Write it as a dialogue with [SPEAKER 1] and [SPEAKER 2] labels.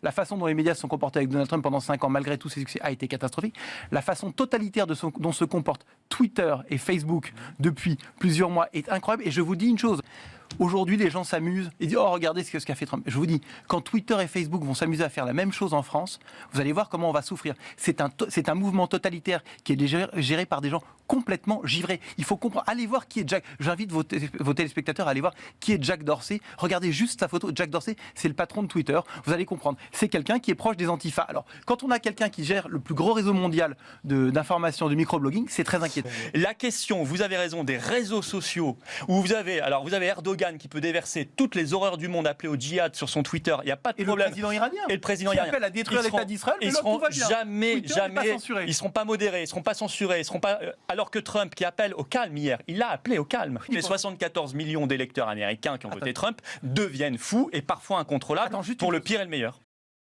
[SPEAKER 1] la façon dont les médias se sont comportés avec Donald Trump pendant 5 ans, malgré tous ses succès, a été catastrophique. La façon totalitaire dont se comportent Twitter et Facebook depuis plusieurs mois est incroyable. Et je vous dis une chose. Aujourd'hui, les gens s'amusent et disent « Oh, regardez ce qu'a fait Trump ». Je vous dis, quand Twitter et Facebook vont s'amuser à faire la même chose en France, vous allez voir comment on va souffrir. C'est un mouvement totalitaire qui est géré par des gens complètement givrés. Il faut comprendre. Allez voir qui est Jack. J'invite vos téléspectateurs à aller voir qui est Jack Dorsey. Regardez juste sa photo. Jack Dorsey, c'est le patron de Twitter. Vous allez comprendre. C'est quelqu'un qui est proche des Antifa. Alors, quand on a quelqu'un qui gère le plus gros réseau mondial d'information, de microblogging, c'est très inquiétant.
[SPEAKER 2] La question, vous avez raison, des réseaux sociaux, où vous avez Erdogan qui peut déverser toutes les horreurs du monde appelées au djihad sur son Twitter, il n'y a pas de problème.
[SPEAKER 1] Le président iranien.
[SPEAKER 2] Et le président
[SPEAKER 1] qui
[SPEAKER 2] iranien.
[SPEAKER 1] appelle à détruire l'État d'Israël, mais là, tout va bien.
[SPEAKER 2] Jamais,
[SPEAKER 1] censurés.
[SPEAKER 2] ils ne seront pas modérés, ils ne seront pas censurés, alors que Trump, qui appelle au calme hier, il a appelé au calme. Les 74 millions d'électeurs américains qui ont voté Trump deviennent fous et parfois incontrôlables pour le pire et le meilleur.